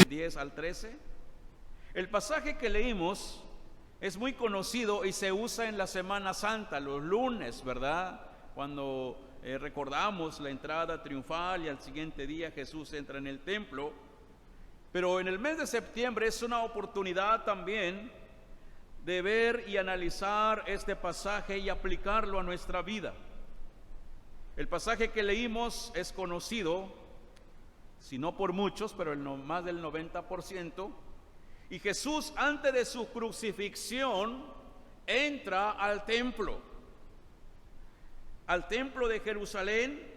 10 al 13. El pasaje que leímos es muy conocido y se usa en la Semana Santa, los lunes, ¿verdad? Cuando recordamos la entrada triunfal y al siguiente día Jesús entra en el templo. Pero en el mes de septiembre es una oportunidad también de ver y analizar este pasaje y aplicarlo a nuestra vida. El pasaje que leímos es conocido, si no por muchos, pero más del 90%. Y Jesús, antes de su crucifixión, entra al templo de Jerusalén,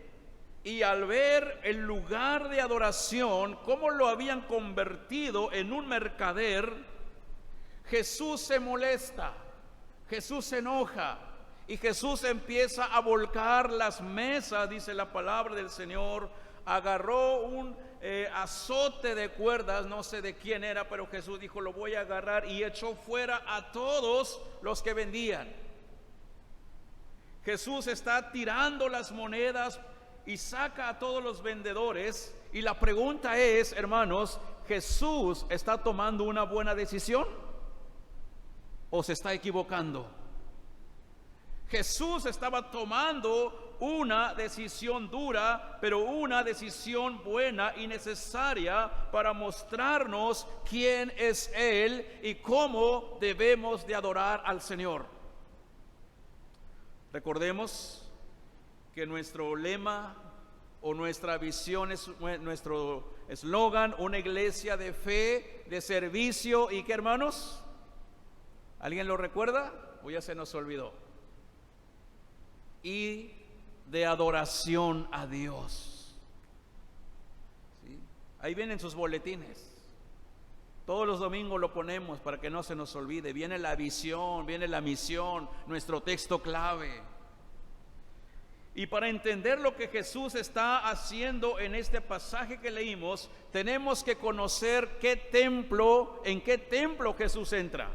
y al ver el lugar de adoración, cómo lo habían convertido en un mercader, Jesús se molesta, Jesús se enoja, y Jesús empieza a volcar las mesas, dice la palabra del Señor. Agarró un azote de cuerdas, no sé de quién era, pero Jesús dijo: lo voy a agarrar, y echó fuera a todos los que vendían. Jesús está tirando las monedas y saca a todos los vendedores. Y la pregunta es, hermanos, ¿Jesús está tomando una buena decisión o se está equivocando? Jesús estaba tomando una decisión dura, pero una decisión buena y necesaria para mostrarnos quién es Él y cómo debemos de adorar al Señor. Recordemos que nuestro lema o nuestra visión es nuestro eslogan: una iglesia de fe, de servicio y ¿qué, hermanos? ¿Alguien lo recuerda? O ya se nos olvidó. Y de adoración a Dios. ¿Sí? Ahí vienen sus boletines. Todos los domingos lo ponemos para que no se nos olvide. Viene la visión, viene la misión, nuestro texto clave. Y para entender lo que Jesús está haciendo en este pasaje que leímos, tenemos que conocer en qué templo Jesús entra.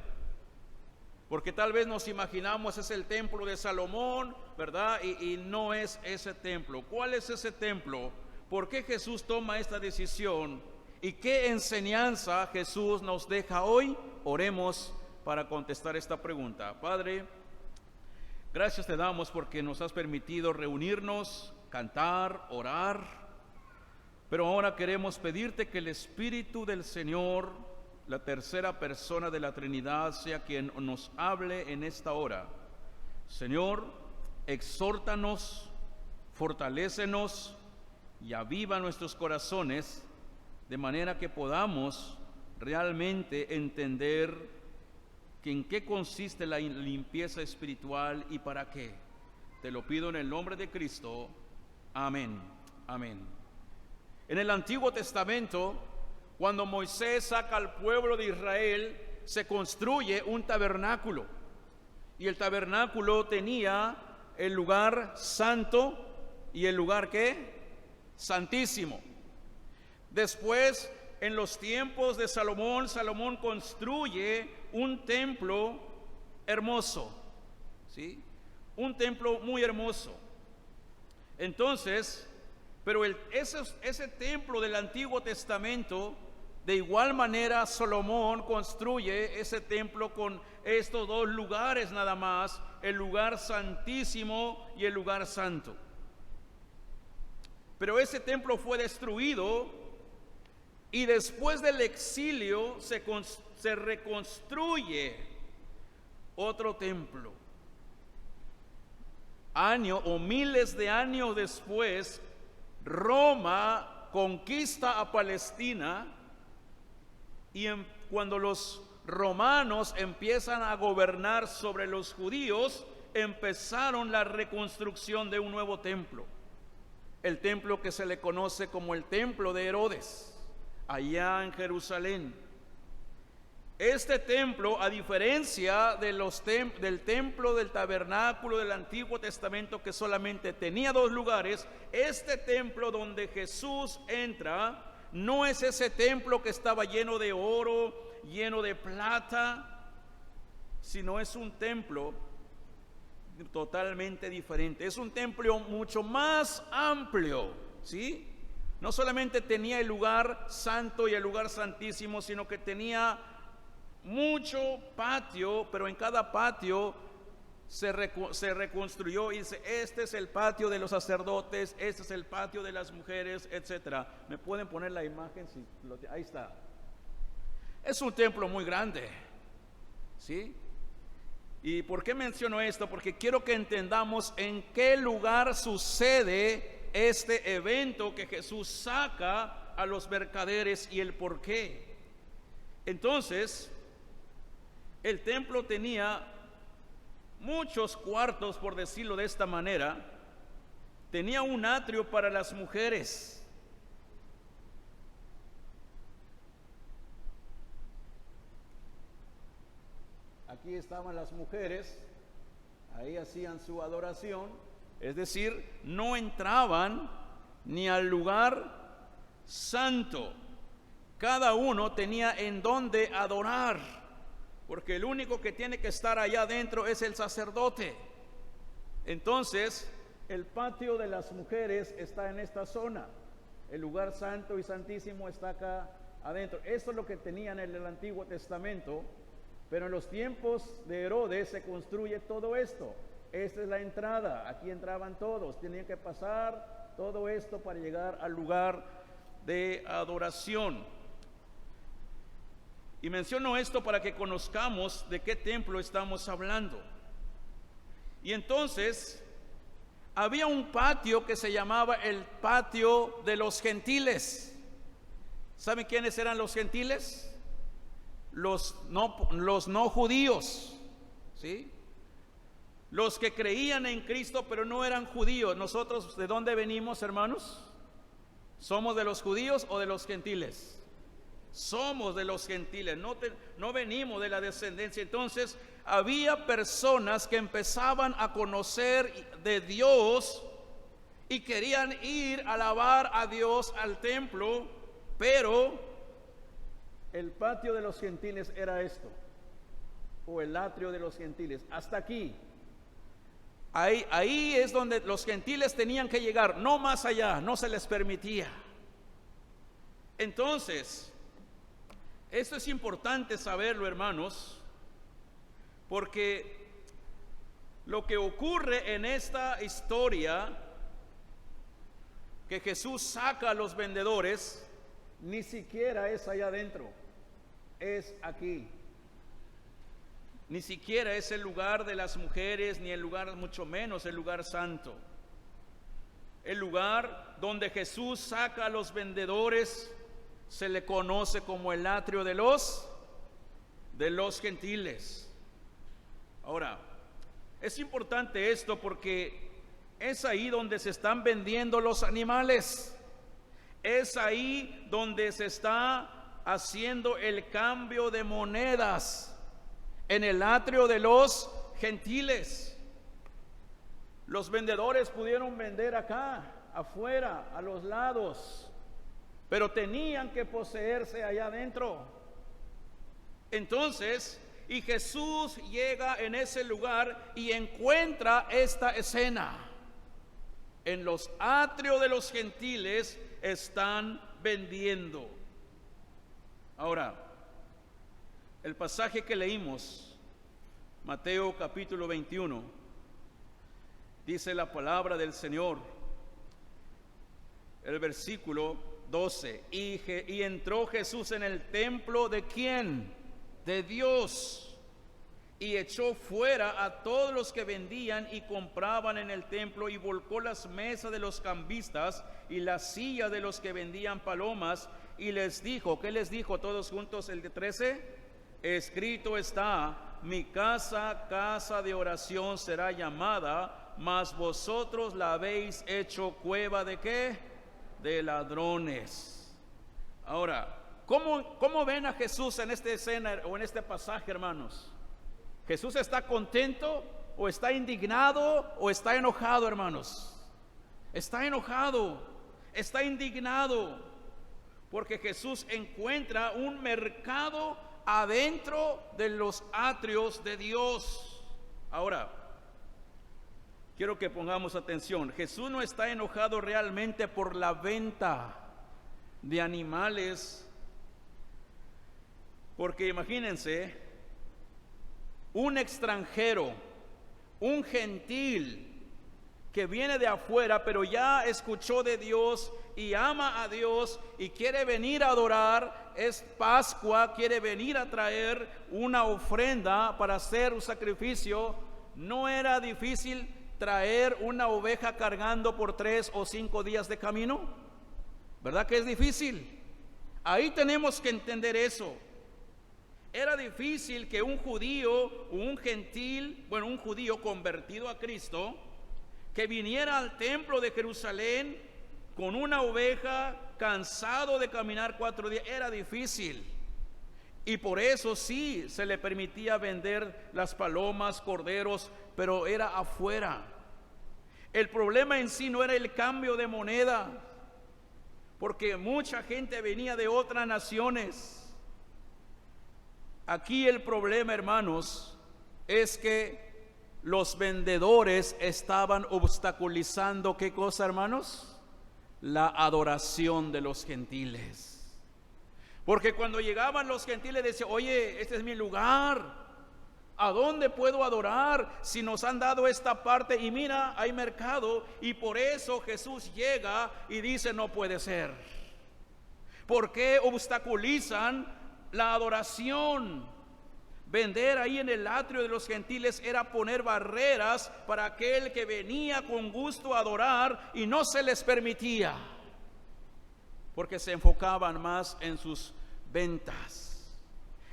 Porque tal vez nos imaginamos es el templo de Salomón, ¿verdad? Y no es ese templo. ¿Cuál es ese templo? ¿Por qué Jesús toma esta decisión? ¿Y qué enseñanza Jesús nos deja hoy? Oremos para contestar esta pregunta. Padre, gracias te damos porque nos has permitido reunirnos, cantar, orar. Pero ahora queremos pedirte que el Espíritu del Señor, la tercera persona de la Trinidad, sea quien nos hable en esta hora. Señor, exhórtanos, fortalécenos y aviva nuestros corazones, de manera que podamos realmente entender que en qué consiste la limpieza espiritual y para qué. Te lo pido en el nombre de Cristo. Amén. Amén. En el Antiguo Testamento, cuando Moisés saca al pueblo de Israel, se construye un tabernáculo. Y el tabernáculo tenía el lugar santo y el lugar ¿qué? Santísimo. Después, en los tiempos de Salomón, Salomón construye un templo hermoso, ¿sí? Un templo muy hermoso. Entonces, pero ese templo del Antiguo Testamento, de igual manera Salomón construye ese templo con estos dos lugares nada más, el lugar santísimo y el lugar santo. Pero ese templo fue destruido y después del exilio se reconstruye otro templo. Miles de años después, Roma conquista a Palestina, y cuando los romanos empiezan a gobernar sobre los judíos, empezaron la reconstrucción de un nuevo templo, el templo que se le conoce como el templo de Herodes, allá en Jerusalén. Este templo, a diferencia de del templo del tabernáculo del Antiguo Testamento, que solamente tenía dos lugares, este templo donde Jesús entra no es ese templo que estaba lleno de oro, lleno de plata, sino es un templo totalmente diferente. Es un templo mucho más amplio, ¿sí? No solamente tenía el lugar santo y el lugar santísimo, sino que tenía mucho patio, pero en cada patio se reconstruyó y dice, este es el patio de los sacerdotes, este es el patio de las mujeres, etcétera. ¿Me pueden poner la imagen? Ahí está. Es un templo muy grande, ¿sí? ¿Y por qué menciono esto? Porque quiero que entendamos en qué lugar sucede este evento que Jesús saca a los mercaderes y el por qué. Entonces, el templo tenía muchos cuartos, por decirlo de esta manera. Tenía un atrio para las mujeres. Aquí estaban las mujeres, ahí hacían su adoración, es decir, no entraban ni al lugar santo. Cada uno tenía en dónde adorar, porque el único que tiene que estar allá adentro es el sacerdote. Entonces, el patio de las mujeres está en esta zona, el lugar santo y santísimo está acá adentro. Esto es lo que tenían en el Antiguo Testamento. Pero en los tiempos de Herodes se construye todo esto. Esta es la entrada, aquí entraban todos, tenían que pasar todo esto para llegar al lugar de adoración. Y menciono esto para que conozcamos de qué templo estamos hablando. Y entonces, había un patio que se llamaba el patio de los gentiles. ¿Saben quiénes eran los gentiles? Los no judíos, ¿sí? Los que creían en Cristo pero no eran judíos. Nosotros, ¿de dónde venimos, hermanos? ¿Somos de los judíos o de los gentiles? Somos de los gentiles, no venimos de la descendencia. Entonces, había personas que empezaban a conocer de Dios y querían ir a alabar a Dios al templo, pero el patio de los gentiles era esto, o el atrio de los gentiles, hasta aquí. Ahí es donde los gentiles tenían que llegar, no más allá, no se les permitía. Entonces, esto es importante saberlo, hermanos, porque lo que ocurre en esta historia, que Jesús saca a los vendedores, ni siquiera es allá adentro, es aquí. Ni siquiera es el lugar de las mujeres, ni el lugar, mucho menos el lugar santo. El lugar donde Jesús saca a los vendedores se le conoce como el atrio de los gentiles. Ahora, es importante esto porque es ahí donde se están vendiendo los animales. Es ahí donde se está haciendo el cambio de monedas, en el atrio de los gentiles. Los vendedores pudieron vender acá, afuera, a los lados, pero tenían que poseerse allá adentro. Entonces, y Jesús llega en ese lugar y encuentra esta escena. En los atrios de los gentiles están vendiendo. Ahora, el pasaje que leímos, Mateo capítulo 21, dice la palabra del Señor, el versículo 12, y entró Jesús en el templo ¿de quién? De Dios, y echó fuera a todos los que vendían y compraban en el templo, y volcó las mesas de los cambistas y las sillas de los que vendían palomas, y les dijo, ¿qué les dijo todos juntos el de 13? Escrito está, mi casa, casa de oración será llamada, mas vosotros la habéis hecho cueva ¿de qué? De ladrones. Ahora, ¿cómo ven a Jesús en esta escena o en este pasaje, hermanos? ¿Jesús está contento o está indignado o está enojado, hermanos? Está enojado, está indignado, porque Jesús encuentra un mercado adentro de los atrios de Dios. Ahora, quiero que pongamos atención. Jesús no está enojado realmente por la venta de animales, porque imagínense, un extranjero, un gentil que viene de afuera, pero ya escuchó de Dios y ama a Dios y quiere venir a adorar, es Pascua, quiere venir a traer una ofrenda para hacer un sacrificio. No era difícil traer una oveja cargando por 3 o 5 días de camino, ¿verdad que es difícil? Ahí tenemos que entender eso. Era difícil que un judío, un gentil, un judío convertido a Cristo, que viniera al templo de Jerusalén con una oveja, cansado de caminar 4 días, era difícil. Y por eso sí se le permitía vender las palomas, corderos, pero era afuera. El problema en sí no era el cambio de moneda, porque mucha gente venía de otras naciones. Aquí el problema, hermanos, es que los vendedores estaban obstaculizando, ¿qué cosa, hermanos? La adoración de los gentiles. Porque cuando llegaban los gentiles decían, oye, este es mi lugar, ¿a dónde puedo adorar si nos han dado esta parte? Y mira, hay mercado. Y por eso Jesús llega y dice, no puede ser. ¿Por qué obstaculizan la adoración? Vender ahí en el atrio de los gentiles era poner barreras para aquel que venía con gusto a adorar y no se les permitía, porque se enfocaban más en sus ventas.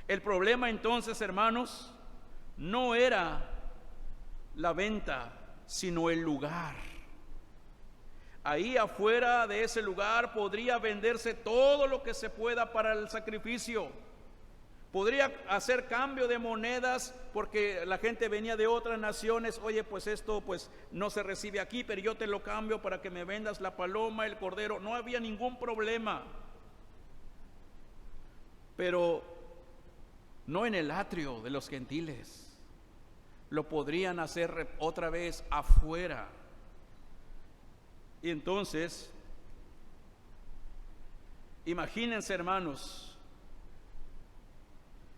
El problema entonces, hermanos, no era la venta, sino el lugar. Ahí afuera de ese lugar podría venderse todo lo que se pueda para el sacrificio. Podría hacer cambio de monedas porque la gente venía de otras naciones. Oye, pues esto pues no se recibe aquí, pero yo te lo cambio para que me vendas la paloma, el cordero. No había ningún problema. Pero no en el atrio de los gentiles. Lo podrían hacer otra vez afuera. Y entonces, imagínense, hermanos,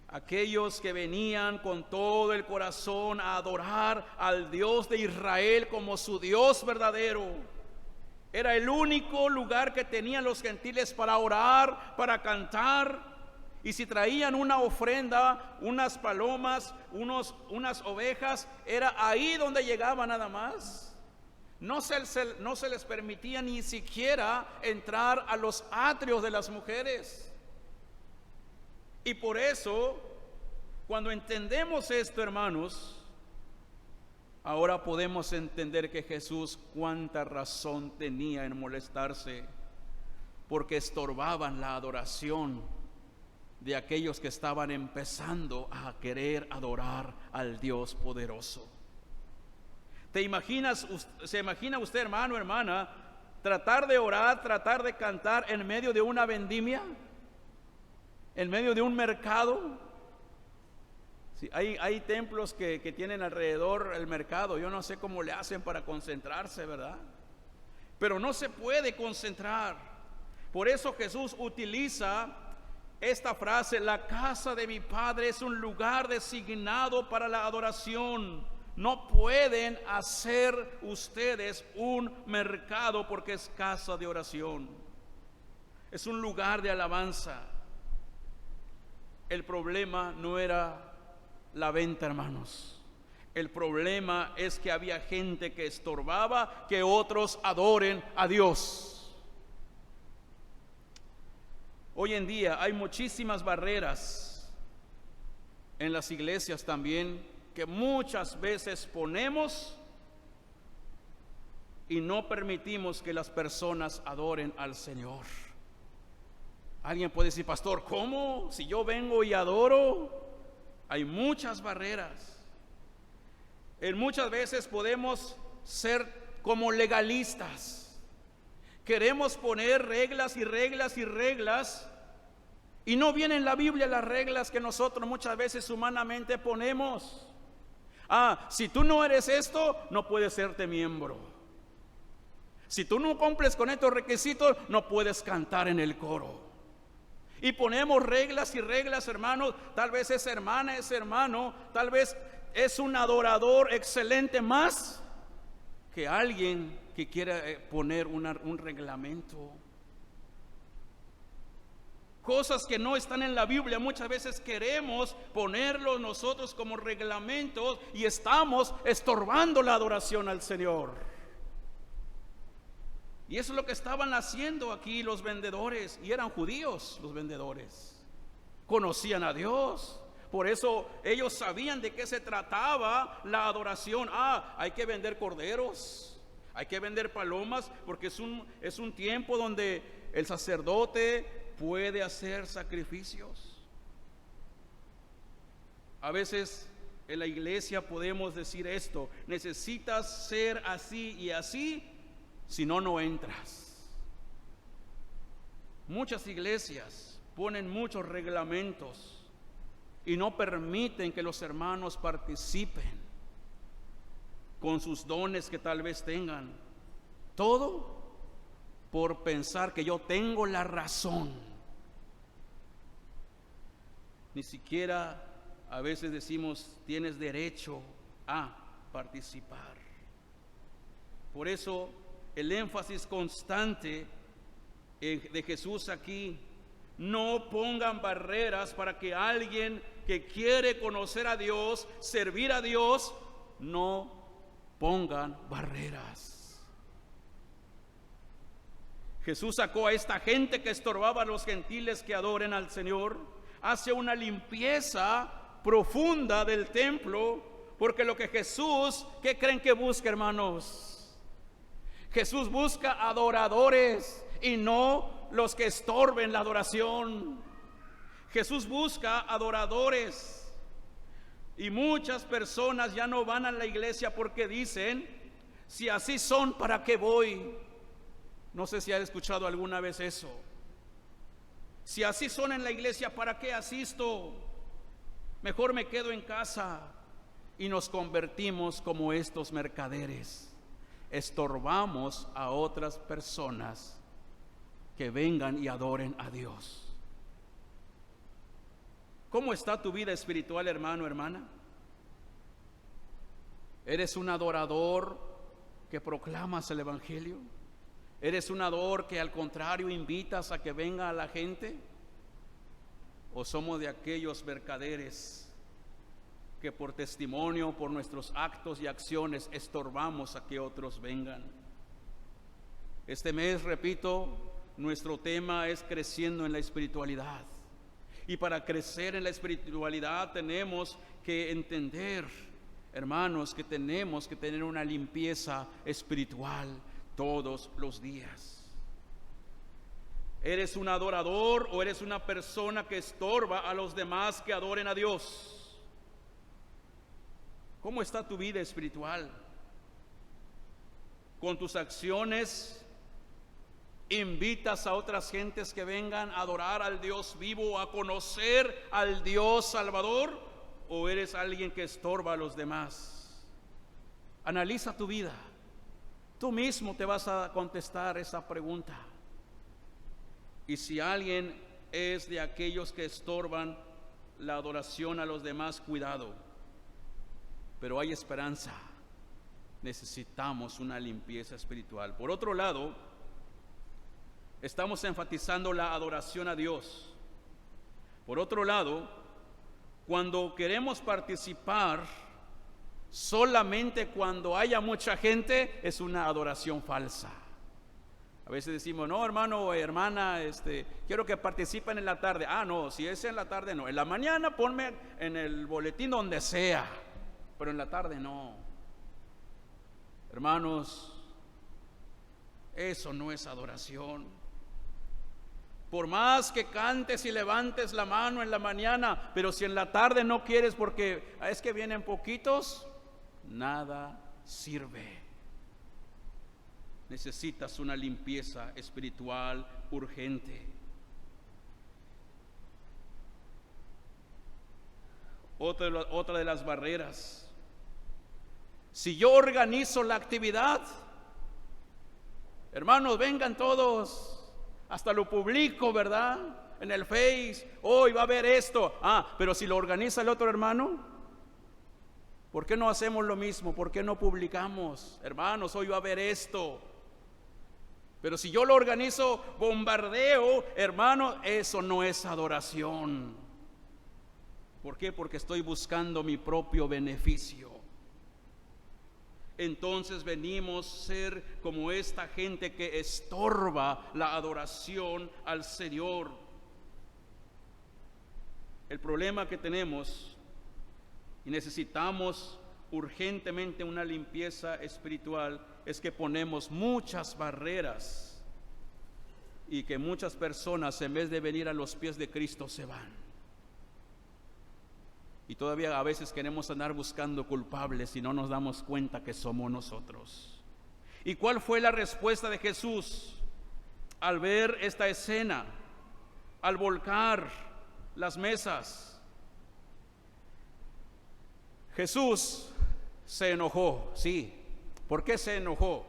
aquellos que venían con todo el corazón a adorar al Dios de Israel como su Dios verdadero. Era el único lugar que tenían los gentiles para orar, para cantar. Y si traían una ofrenda, unas palomas, unas ovejas, era ahí donde llegaban nada más. No se les permitía ni siquiera entrar a los atrios de las mujeres. Y por eso, cuando entendemos esto, hermanos, ahora podemos entender que Jesús cuánta razón tenía en molestarse, porque estorbaban la adoración de aquellos que estaban empezando a querer adorar al Dios poderoso. ¿Se imagina usted, hermano, hermana, tratar de orar, tratar de cantar en medio de una vendimia? En medio de un mercado. Sí, hay templos que tienen alrededor el mercado. Yo no sé cómo le hacen para concentrarse, ¿verdad? Pero no se puede concentrar. Por eso Jesús utiliza esta frase: la casa de mi Padre es un lugar designado para la adoración. No pueden hacer ustedes un mercado porque es casa de oración. Es un lugar de alabanza. El problema no era la venta, hermanos. El problema es que había gente que estorbaba que otros adoren a Dios. Hoy en día hay muchísimas barreras en las iglesias también que muchas veces ponemos y no permitimos que las personas adoren al Señor. Alguien puede decir: pastor, ¿cómo? Si yo vengo y adoro. Hay muchas barreras. Muchas veces podemos ser como legalistas. Queremos poner reglas y reglas y reglas, y no vienen en la Biblia las reglas que nosotros muchas veces humanamente ponemos. Si tú no eres esto, no puedes serte miembro. Si tú no cumples con estos requisitos, no puedes cantar en el coro. Y ponemos reglas y reglas, hermanos. Tal vez esa hermana, ese hermano, tal vez es un adorador excelente más que alguien que quiera poner un reglamento. Cosas que no están en la Biblia, muchas veces queremos ponerlos nosotros como reglamentos y estamos estorbando la adoración al Señor. Y eso es lo que estaban haciendo aquí los vendedores, y eran judíos los vendedores. Conocían a Dios, por eso ellos sabían de qué se trataba la adoración. Hay que vender corderos, hay que vender palomas, porque es un tiempo donde el sacerdote puede hacer sacrificios. A veces en la iglesia podemos decir esto: necesitas ser así y así, si no, no entras. Muchas iglesias ponen muchos reglamentos y no permiten que los hermanos participen con sus dones que tal vez tengan. Todo por pensar que yo tengo la razón. Ni siquiera a veces decimos tienes derecho a participar. Por eso el énfasis constante de Jesús aquí: no pongan barreras para que alguien que quiere conocer a Dios, servir a Dios, no pongan barreras. Jesús sacó a esta gente que estorbaba a los gentiles que adoren al Señor, hace una limpieza profunda del templo, porque lo que Jesús, ¿qué creen que busca, hermanos? Jesús busca adoradores y no los que estorben la adoración. Jesús busca adoradores, y muchas personas ya no van a la iglesia porque dicen: si así son, ¿para qué voy? No sé si han escuchado alguna vez eso. Si así son en la iglesia, ¿para qué asisto? Mejor me quedo en casa. Y nos convertimos como estos mercaderes. Estorbamos a otras personas que vengan y adoren a Dios. ¿Cómo está tu vida espiritual, hermano, hermana? ¿Eres un adorador que proclamas el evangelio? ¿Eres un adorador que al contrario invitas a que venga a la gente? ¿O somos de aquellos mercaderes que por testimonio, por nuestros actos y acciones, estorbamos a que otros vengan? Este mes, repito, nuestro tema es creciendo en la espiritualidad. Y para crecer en la espiritualidad tenemos que entender, hermanos, que tenemos que tener una limpieza espiritual todos los días. ¿Eres un adorador o eres una persona que estorba a los demás que adoren a Dios? ¿Cómo está tu vida espiritual? ¿Con tus acciones invitas a otras gentes que vengan a adorar al Dios vivo, a conocer al Dios Salvador? ¿O eres alguien que estorba a los demás? Analiza tu vida. Tú mismo te vas a contestar esa pregunta. Y si alguien es de aquellos que estorban la adoración a los demás, cuidado. Pero hay esperanza. Necesitamos una limpieza espiritual. Por otro lado, estamos enfatizando la adoración a Dios. Por otro lado, cuando queremos participar solamente cuando haya mucha gente, es una adoración falsa. A veces decimos: no, hermano o hermana, quiero que participen en la tarde. No, si es en la tarde no. En la mañana ponme en el boletín donde sea, pero en la tarde no. Hermanos, eso no es adoración. Por más que cantes y levantes la mano en la mañana, pero si en la tarde no quieres porque es que vienen poquitos, nada sirve. Necesitas una limpieza espiritual urgente. Otra de las barreras Si yo organizo la actividad, hermanos, vengan todos, hasta lo publico, ¿verdad? En el Face, hoy va a haber esto. Pero si lo organiza el otro hermano, ¿por qué no hacemos lo mismo? ¿Por qué no publicamos? Hermanos, hoy va a haber esto. Pero si yo lo organizo, bombardeo, hermano, eso no es adoración. ¿Por qué? Porque estoy buscando mi propio beneficio. Entonces venimos a ser como esta gente que estorba la adoración al Señor. El problema que tenemos, y necesitamos urgentemente una limpieza espiritual, es que ponemos muchas barreras y que muchas personas, en vez de venir a los pies de Cristo, se van. Y todavía a veces queremos andar buscando culpables y no nos damos cuenta que somos nosotros. ¿Y cuál fue la respuesta de Jesús al ver esta escena, al volcar las mesas? Jesús se enojó, sí. ¿Por qué se enojó?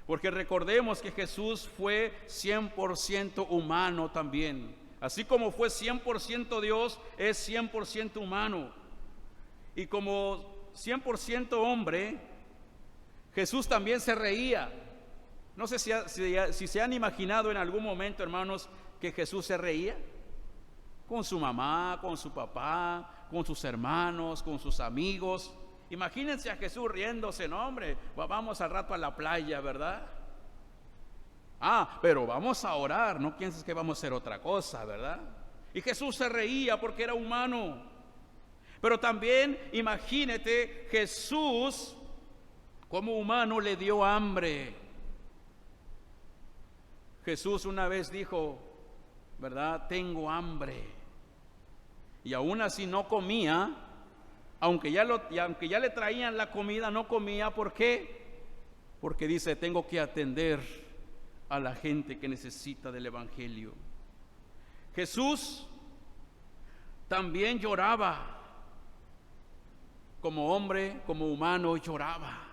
Porque recordemos que Jesús fue 100% humano también. Así como fue 100% Dios, es 100% humano. Y como 100% hombre, Jesús también se reía. No sé si se han imaginado en algún momento, hermanos, que Jesús se reía. Con su mamá, con su papá, con sus hermanos, con sus amigos. Imagínense a Jesús riéndose, no hombre, vamos al rato a la playa, ¿verdad? Pero vamos a orar, no pienses que vamos a hacer otra cosa, ¿verdad? Y Jesús se reía porque era humano. Pero también imagínate, Jesús como humano le dio hambre. Jesús una vez dijo, ¿verdad? Tengo hambre. Y aún así no comía, aunque ya le traían la comida, no comía. ¿Por qué? Porque dice, tengo que atender a la gente que necesita del Evangelio. Jesús también lloraba. Como hombre, como humano, lloraba.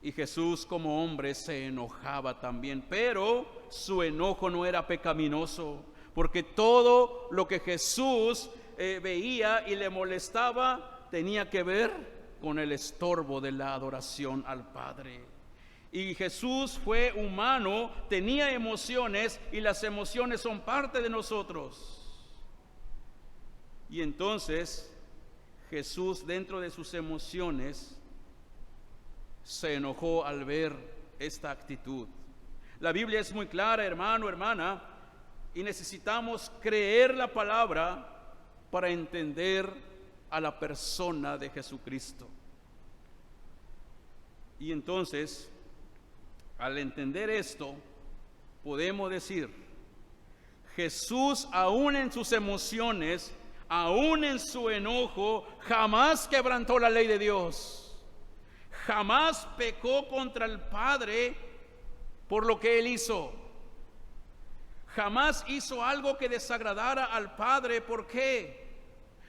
Y Jesús como hombre se enojaba también, pero su enojo no era pecaminoso, porque todo lo que Jesús veía y le molestaba tenía que ver con el estorbo de la adoración al Padre. Y Jesús fue humano, tenía emociones, y las emociones son parte de nosotros. Y entonces Jesús, dentro de sus emociones, se enojó al ver esta actitud. La Biblia es muy clara, hermano, hermana, y necesitamos creer la palabra para entender a la persona de Jesucristo. Y entonces, al entender esto, podemos decir, Jesús, aún en sus emociones, aún en su enojo, jamás quebrantó la ley de Dios. Jamás pecó contra el Padre por lo que Él hizo. Jamás hizo algo que desagradara al Padre. ¿Por qué?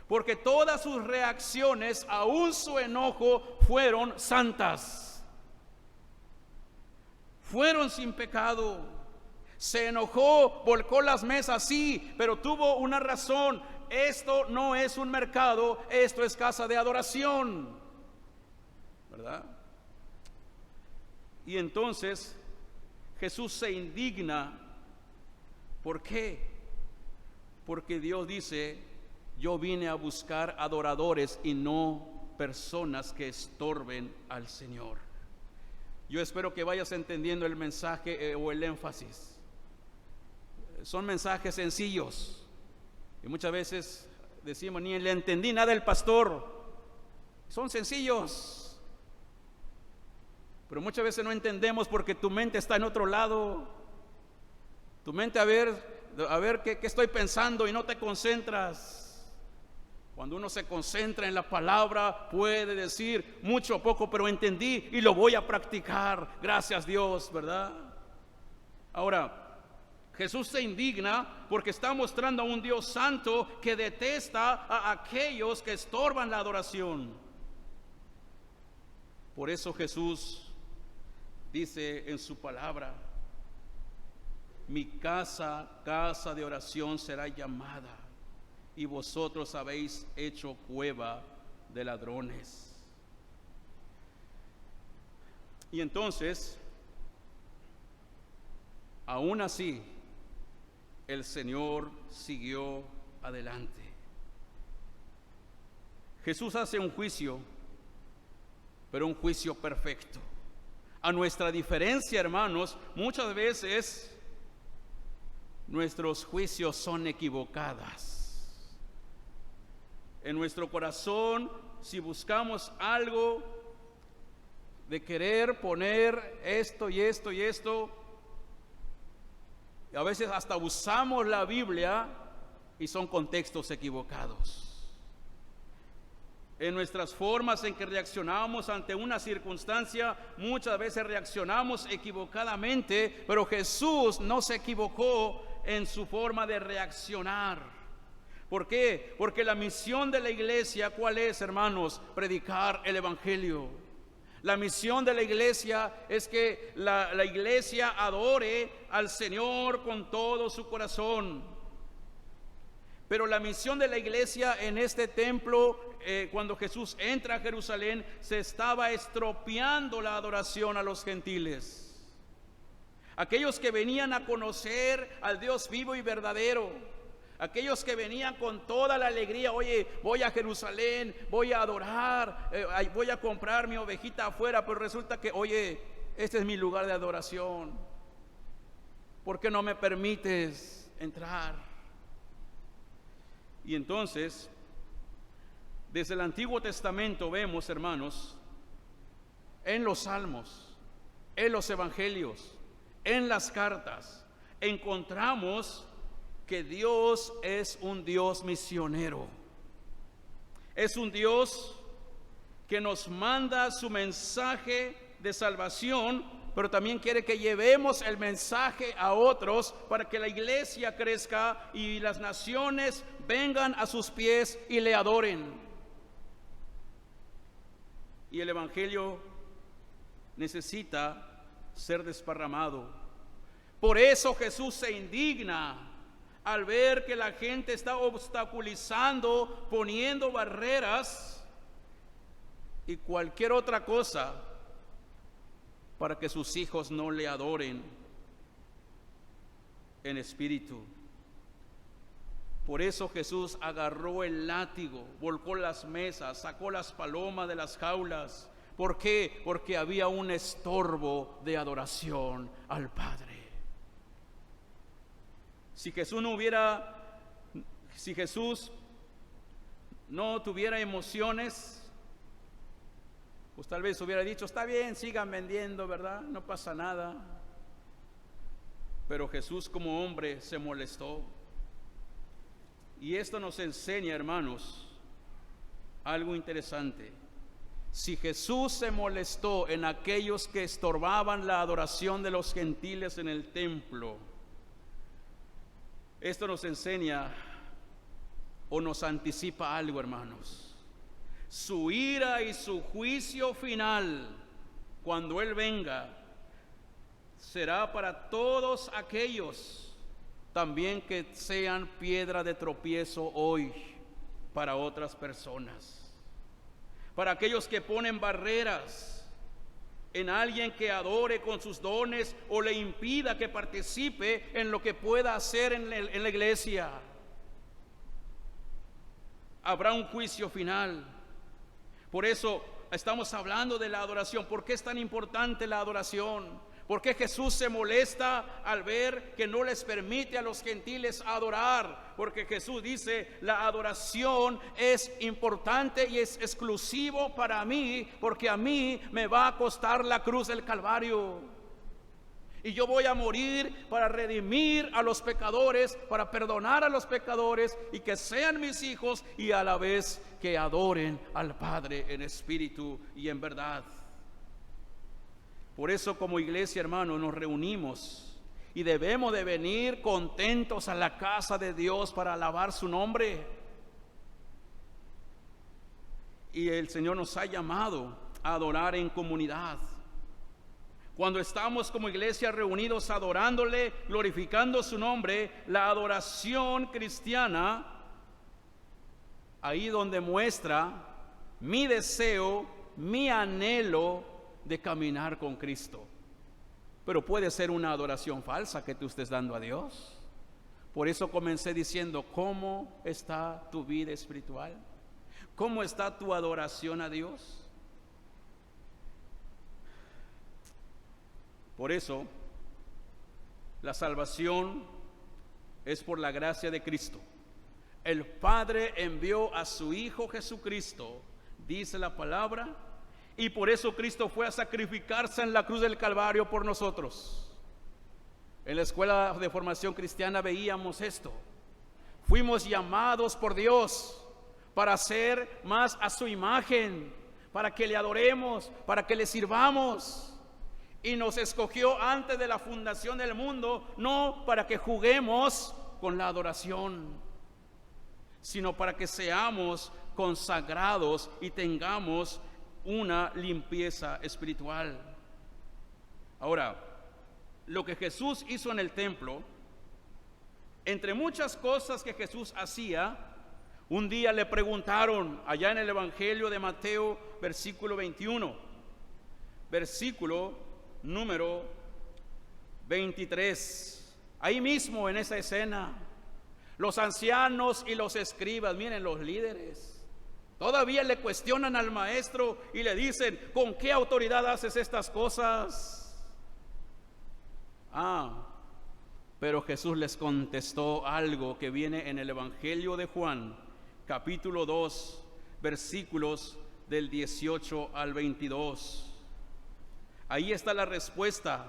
Porque todas sus reacciones, aún su enojo, fueron santas. Fueron sin pecado. Se enojó, volcó las mesas, sí, pero tuvo una razón. Esto no es un mercado, esto es casa de adoración, ¿verdad? Y entonces Jesús se indigna. ¿Por qué? Porque Dios dice, yo vine a buscar adoradores y no personas que estorben al Señor. Yo espero que vayas entendiendo el mensaje o el énfasis. Son mensajes sencillos. Y muchas veces decimos, ni le entendí nada del pastor. Son sencillos. Pero muchas veces no entendemos porque tu mente está en otro lado. Tu mente a ver qué estoy pensando, y no te concentras. Cuando uno se concentra en la palabra, puede decir mucho o poco, pero entendí y lo voy a practicar. Gracias Dios, ¿verdad? Ahora, Jesús se indigna porque está mostrando a un Dios santo que detesta a aquellos que estorban la adoración. Por eso Jesús dice en su palabra: mi casa, casa de oración será llamada, y vosotros habéis hecho cueva de ladrones. Y entonces, aún así, el Señor siguió adelante. Jesús hace un juicio, pero un juicio perfecto. A nuestra diferencia, hermanos, muchas veces nuestros juicios son equivocados. En nuestro corazón, si buscamos algo de querer poner esto y esto y esto, y a veces hasta usamos la Biblia y son contextos equivocados. En nuestras formas en que reaccionamos ante una circunstancia, muchas veces reaccionamos equivocadamente, pero Jesús no se equivocó en su forma de reaccionar. ¿Por qué? Porque la misión de la iglesia, ¿cuál es, hermanos? Predicar el evangelio. La misión de la iglesia es que la iglesia adore al Señor con todo su corazón. Pero la misión de la iglesia en este templo, cuando Jesús entra a Jerusalén, se estaba estropeando la adoración a los gentiles. Aquellos que venían a conocer al Dios vivo y verdadero, aquellos que venían con toda la alegría: oye, voy a Jerusalén, voy a adorar, voy a comprar mi ovejita afuera, pero resulta que, oye, este es mi lugar de adoración, ¿por qué no me permites entrar? Y entonces, desde el Antiguo Testamento vemos, hermanos, en los salmos, en los evangelios, en las cartas, encontramos que Dios es un Dios misionero. Es un Dios que nos manda su mensaje de salvación, pero también quiere que llevemos el mensaje a otros para que la iglesia crezca y las naciones vengan a sus pies y le adoren. Y el evangelio necesita ser desparramado. Por eso Jesús se indigna al ver que la gente está obstaculizando, poniendo barreras y cualquier otra cosa para que sus hijos no le adoren en espíritu. Por eso Jesús agarró el látigo, volcó las mesas, sacó las palomas de las jaulas. ¿Por qué? Porque había un estorbo de adoración al Padre. Si Jesús no tuviera emociones, pues tal vez hubiera dicho: está bien, sigan vendiendo, ¿verdad? No pasa nada. Pero Jesús, como hombre, se molestó. Y esto nos enseña, hermanos, algo interesante. Si Jesús se molestó en aquellos que estorbaban la adoración de los gentiles en el templo, esto nos enseña o nos anticipa algo, hermanos. Su ira y su juicio final, cuando Él venga, será para todos aquellos también que sean piedra de tropiezo hoy para otras personas. Para aquellos que ponen barreras en alguien que adore con sus dones o le impida que participe en lo que pueda hacer en la iglesia. Habrá un juicio final. Por eso estamos hablando de la adoración. ¿Por qué es tan importante la adoración? ¿Por qué Jesús se molesta al ver que no les permite a los gentiles adorar? Porque Jesús dice: la adoración es importante y es exclusivo para mí, porque a mí me va a costar la cruz del Calvario. Y yo voy a morir para redimir a los pecadores, para perdonar a los pecadores y que sean mis hijos, y a la vez que adoren al Padre en espíritu y en verdad. Por eso, como iglesia, hermanos, nos reunimos y debemos de venir contentos a la casa de Dios para alabar su nombre. Y el Señor nos ha llamado a adorar en comunidad. Cuando estamos como iglesia reunidos adorándole, glorificando su nombre, la adoración cristiana, ahí donde muestra mi deseo, mi anhelo de caminar con Cristo. Pero puede ser una adoración falsa que tú estés dando a Dios. Por eso comencé diciendo, ¿cómo está tu vida espiritual? ¿Cómo está tu adoración a Dios? Por eso, la salvación es por la gracia de Cristo. El Padre envió a su Hijo Jesucristo, dice la palabra, y por eso Cristo fue a sacrificarse en la cruz del Calvario por nosotros. En la escuela de formación cristiana veíamos esto. Fuimos llamados por Dios para ser más a su imagen, para que le adoremos, para que le sirvamos. Y nos escogió antes de la fundación del mundo, no para que juguemos con la adoración, sino para que seamos consagrados y tengamos una limpieza espiritual. Ahora, lo que Jesús hizo en el templo, entre muchas cosas que Jesús hacía, un día le preguntaron, allá en el Evangelio de Mateo, versículo 21, versículo número 23, ahí mismo en esa escena, los ancianos y los escribas, miren, los líderes, todavía le cuestionan al maestro y le dicen, ¿con qué autoridad haces estas cosas? Pero Jesús les contestó algo que viene en el Evangelio de Juan, capítulo 2, versículos del 18 al 22. Ahí está la respuesta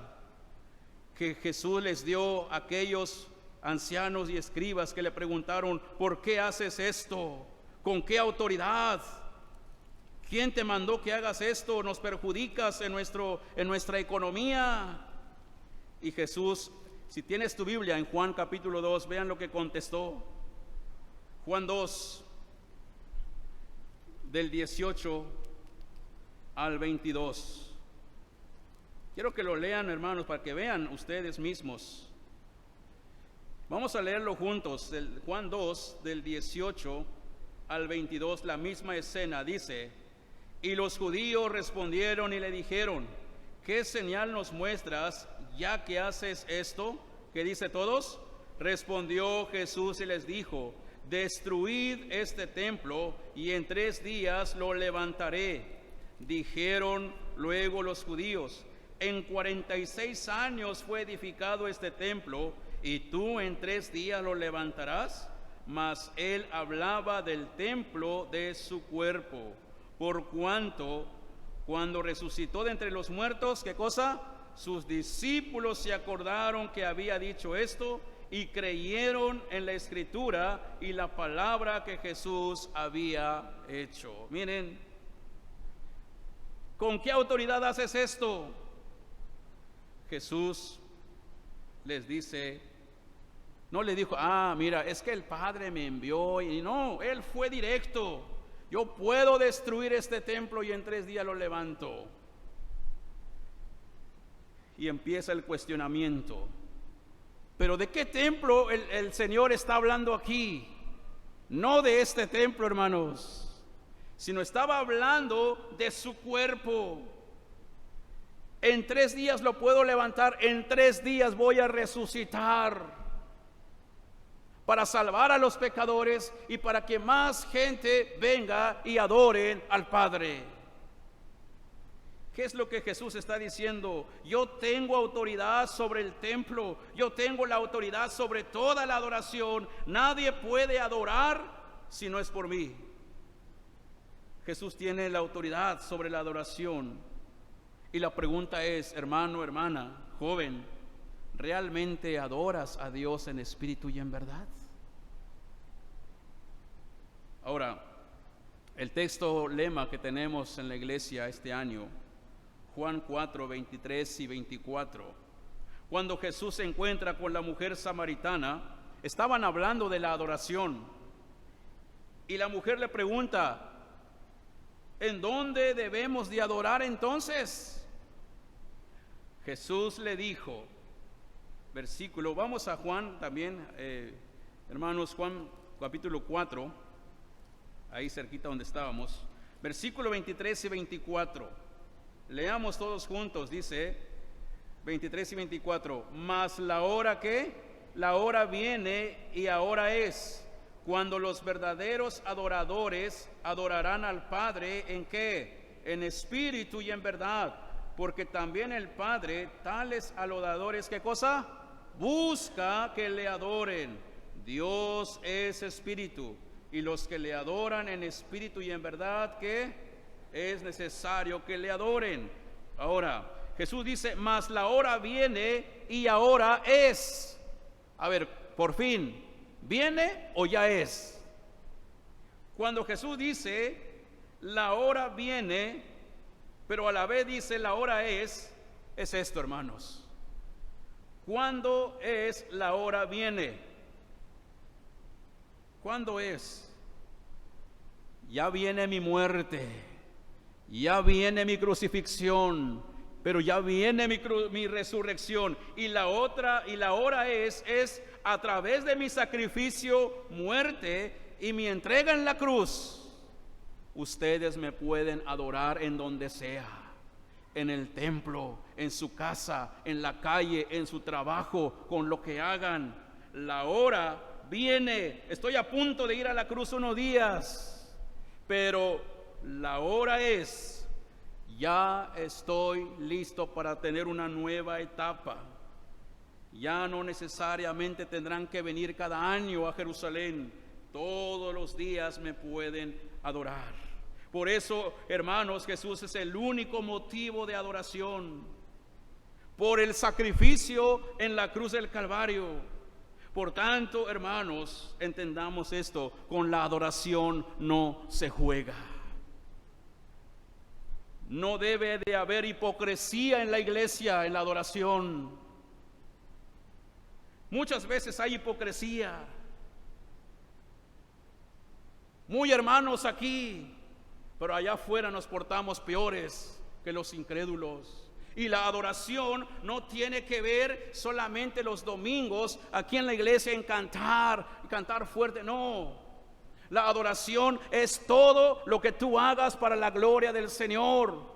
que Jesús les dio a aquellos ancianos y escribas que le preguntaron, ¿por qué haces esto? ¿Con qué autoridad? ¿Quién te mandó que hagas esto? Nos perjudicas en nuestra economía. Y Jesús, si tienes tu Biblia en Juan capítulo 2, vean lo que contestó. Juan 2, del 18 al 22. Quiero que lo lean, hermanos, para que vean ustedes mismos. Vamos a leerlo juntos. Juan 2, del 18 al 22, la misma escena, dice: y los judíos respondieron y le dijeron, ¿qué señal nos muestras ya que haces esto? ¿Qué dice todos? Respondió Jesús y les dijo, destruid este templo y en 3 días lo levantaré. Dijeron luego los judíos, en 46 años fue edificado este templo, y tú en 3 días lo levantarás. Mas él hablaba del templo de su cuerpo, por cuanto cuando resucitó de entre los muertos, ¿qué cosa? Sus discípulos se acordaron que había dicho esto y creyeron en la escritura y la palabra que Jesús había hecho. Miren, ¿con qué autoridad haces esto? Jesús les dice, no le dijo, mira, es que el Padre me envió, y no, él fue directo. Yo puedo destruir este templo y en 3 días lo levanto. Y empieza el cuestionamiento. Pero ¿de qué templo el Señor está hablando aquí? No de este templo, hermanos, sino estaba hablando de su cuerpo. En 3 días lo puedo levantar, en 3 días voy a resucitar para salvar a los pecadores y para que más gente venga y adoren al Padre. ¿Qué es lo que Jesús está diciendo? Yo tengo autoridad sobre el templo, yo tengo la autoridad sobre toda la adoración. Nadie puede adorar si no es por mí. Jesús tiene la autoridad sobre la adoración. Y la pregunta es, hermano, hermana, joven, ¿realmente adoras a Dios en espíritu y en verdad? Ahora, el texto lema que tenemos en la iglesia este año, Juan 4, 23 y 24. Cuando Jesús se encuentra con la mujer samaritana, estaban hablando de la adoración. Y la mujer le pregunta, ¿En dónde debemos de adorar entonces? Jesús le dijo, versículo, vamos a Juan también, hermanos, Juan capítulo 4, ahí cerquita donde estábamos, versículo 23 y 24, leamos todos juntos, dice 23 y 24, mas la hora ¿qué? La hora viene y ahora es, cuando los verdaderos adoradores adorarán al Padre, ¿en qué? En espíritu y en verdad, porque también el Padre, tales adoradores, ¿qué cosa? Busca que le adoren. Dios es espíritu, y los que le adoran en espíritu y en verdad, ¿qué? Es necesario que le adoren. Ahora, Jesús dice, mas la hora viene y ahora es. A ver, por fin, ¿viene o ya es? Cuando Jesús dice, la hora viene, pero a la vez dice, la hora es esto, hermanos. ¿Cuándo es la hora viene? ¿Cuándo es? Ya viene mi muerte, ya viene mi crucifixión, pero ya viene mi resurrección. Y la hora es a través de mi sacrificio, muerte y mi entrega en la cruz. Ustedes me pueden adorar en donde sea, en el templo, en su casa, en la calle, en su trabajo, con lo que hagan. La hora viene. Estoy a punto de ir a la cruz unos días, pero la hora es. Ya estoy listo para tener una nueva etapa. Ya no necesariamente tendrán que venir cada año a Jerusalén. Todos los días me pueden adorar. Por eso, hermanos, Jesús es el único motivo de adoración. Por el sacrificio en la cruz del Calvario. Por tanto, hermanos, entendamos esto: con la adoración no se juega. No debe de haber hipocresía en la iglesia, en la adoración. Muchas veces hay hipocresía. Muy hermanos aquí, pero allá afuera nos portamos peores que los incrédulos. Y la adoración no tiene que ver solamente los domingos aquí en la iglesia en cantar fuerte, no. La adoración es todo lo que tú hagas para la gloria del Señor.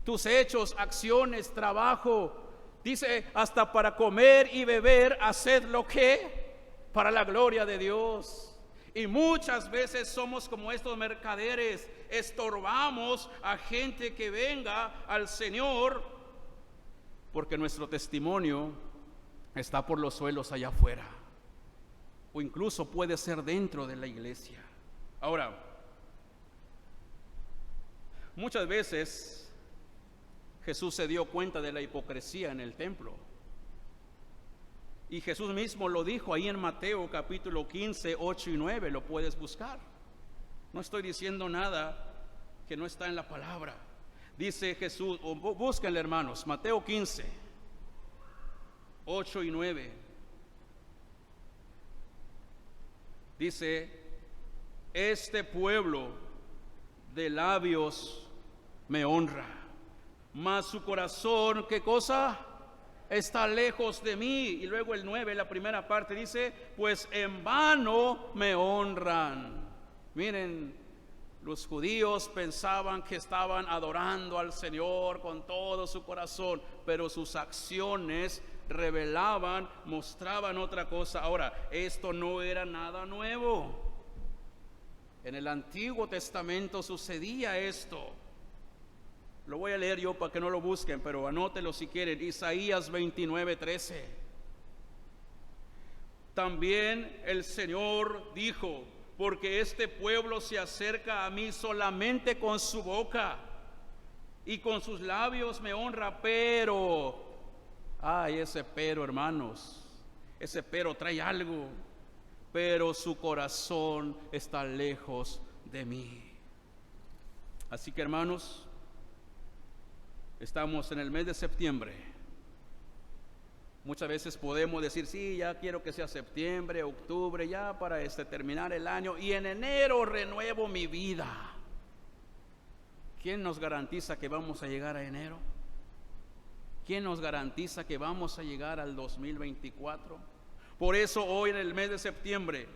Tus hechos, acciones, trabajo. Dice, hasta para comer y beber, haced lo que para la gloria de Dios. Y muchas veces somos como estos mercaderes, estorbamos a gente que venga al Señor, porque nuestro testimonio está por los suelos allá afuera, o incluso puede ser dentro de la iglesia. Ahora, muchas veces Jesús se dio cuenta de la hipocresía en el templo. Y Jesús mismo lo dijo ahí en Mateo capítulo 15, 8 y 9, lo puedes buscar. No estoy diciendo nada que no está en la palabra. Dice Jesús, búsquenle hermanos, Mateo 15, 8 y 9. Dice, este pueblo de labios me honra, mas su corazón, ¿qué cosa? Está lejos de mí. Y luego el 9, la primera parte dice, pues en vano me honran. Miren, los judíos pensaban que estaban adorando al Señor con todo su corazón, pero sus acciones revelaban, mostraban otra cosa. Ahora, esto no era nada nuevo. En el Antiguo Testamento sucedía esto. Lo voy a leer yo para que no lo busquen, pero anótelo si quieren. Isaías 29:13. También el Señor dijo, porque este pueblo se acerca a mí solamente con su boca y con sus labios me honra, pero, ese pero, hermanos, ese pero trae algo, pero su corazón está lejos de mí. Así que, hermanos, estamos en el mes de septiembre. Muchas veces podemos decir, sí, ya quiero que sea septiembre, octubre, ya para terminar el año, y en enero renuevo mi vida. ¿quién nos garantiza que vamos a llegar a enero? ¿Quién nos garantiza que vamos a llegar al 2024? Por eso hoy en el mes de septiembre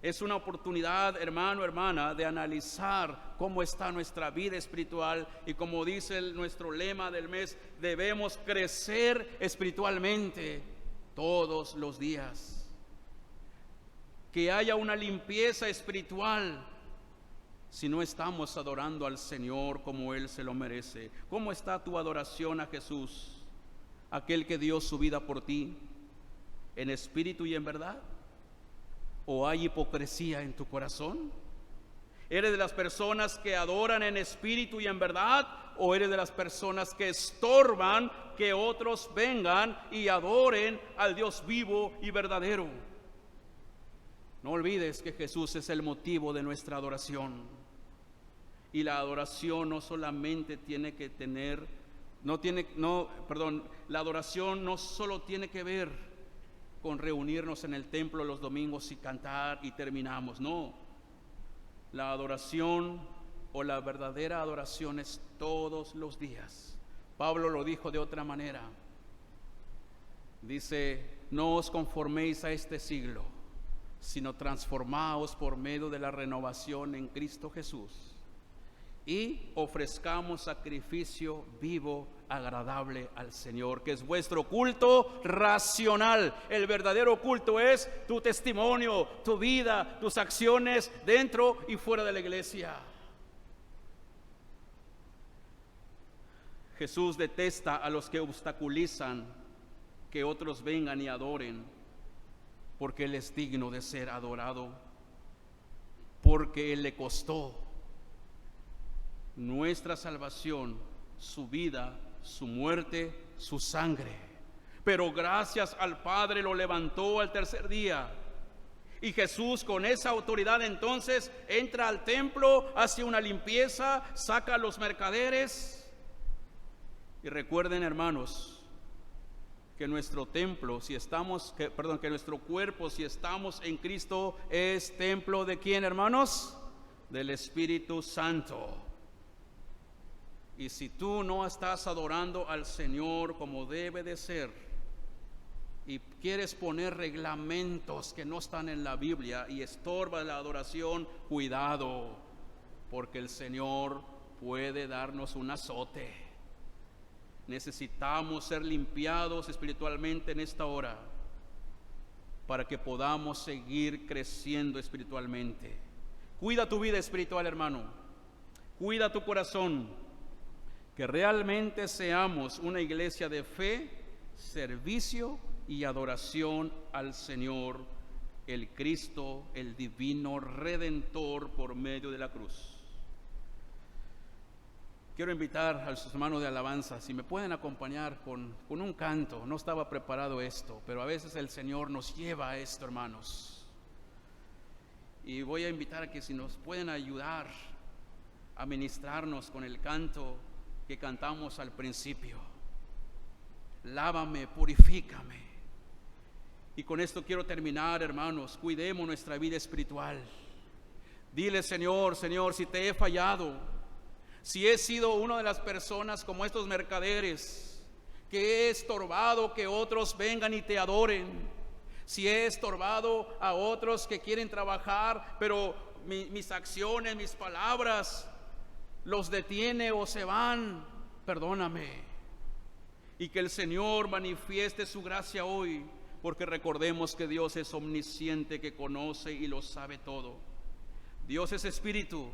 es una oportunidad, hermano, hermana, de analizar cómo está nuestra vida espiritual, y como dice nuestro lema del mes, debemos crecer espiritualmente todos los días. Que haya una limpieza espiritual si no estamos adorando al Señor como Él se lo merece. ¿Cómo está tu adoración a Jesús, aquel que dio su vida por ti, en espíritu y en verdad? ¿O hay hipocresía en tu corazón? ¿Eres de las personas que adoran en espíritu y en verdad? ¿O eres de las personas que estorban que otros vengan y adoren al Dios vivo y verdadero? No olvides que Jesús es el motivo de nuestra adoración. Y la adoración no solamente tiene que tener, la adoración no solo tiene que ver con reunirnos en el templo los domingos y cantar y terminamos. No, la adoración o la verdadera adoración es todos los días. Pablo lo dijo de otra manera. Dice: no os conforméis a este siglo, sino transformaos por medio de la renovación en Cristo Jesús, y ofrezcamos sacrificio vivo, agradable al Señor, que es vuestro culto racional. El verdadero culto es tu testimonio, tu vida, tus acciones dentro y fuera de la iglesia. Jesús detesta a los que obstaculizan que otros vengan y adoren, porque Él es digno de ser adorado, porque Él le costó nuestra salvación, su vida, su muerte, su sangre. Pero gracias al Padre lo levantó al tercer día. Y Jesús, con esa autoridad, entonces entra al templo, hace una limpieza, saca a los mercaderes. Y recuerden, hermanos, que nuestro templo, que nuestro cuerpo, si estamos en Cristo, es templo ¿de quién, hermanos? Del Espíritu Santo. Y si tú no estás adorando al Señor como debe de ser, y quieres poner reglamentos que no están en la Biblia y estorba la adoración, cuidado, porque el Señor puede darnos un azote. Necesitamos ser limpiados espiritualmente en esta hora para que podamos seguir creciendo espiritualmente. Cuida tu vida espiritual, hermano. Cuida tu corazón. Que realmente seamos una iglesia de fe, servicio y adoración al Señor, el Cristo, el divino Redentor por medio de la cruz. Quiero invitar a sus hermanos de alabanza, si me pueden acompañar con un canto. No estaba preparado esto, pero a veces el Señor nos lleva a esto, hermanos. Y voy a invitar a que si nos pueden ayudar a ministrarnos con el canto que cantamos al principio. Lávame, purifícame. Y con esto quiero terminar, hermanos. Cuidemos nuestra vida espiritual. Dile: Señor, si te he fallado, si he sido una de las personas como estos mercaderes, que he estorbado que otros vengan y te adoren, si he estorbado a otros que quieren trabajar, pero mis acciones, mis palabras los detiene o se van, perdóname. Y que el Señor manifieste su gracia hoy, porque recordemos que Dios es omnisciente, que conoce y lo sabe todo. Dios es espíritu,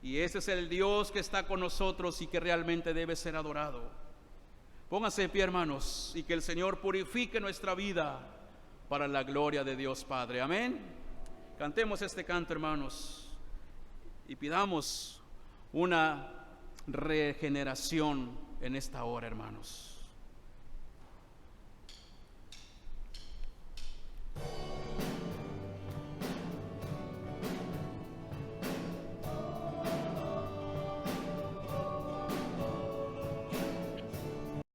y ese es el Dios que está con nosotros y que realmente debe ser adorado. Pónganse de pie, hermanos, y que el Señor purifique nuestra vida para la gloria de Dios Padre. Amén. Cantemos este canto, hermanos, y pidamos una regeneración en esta hora, hermanos.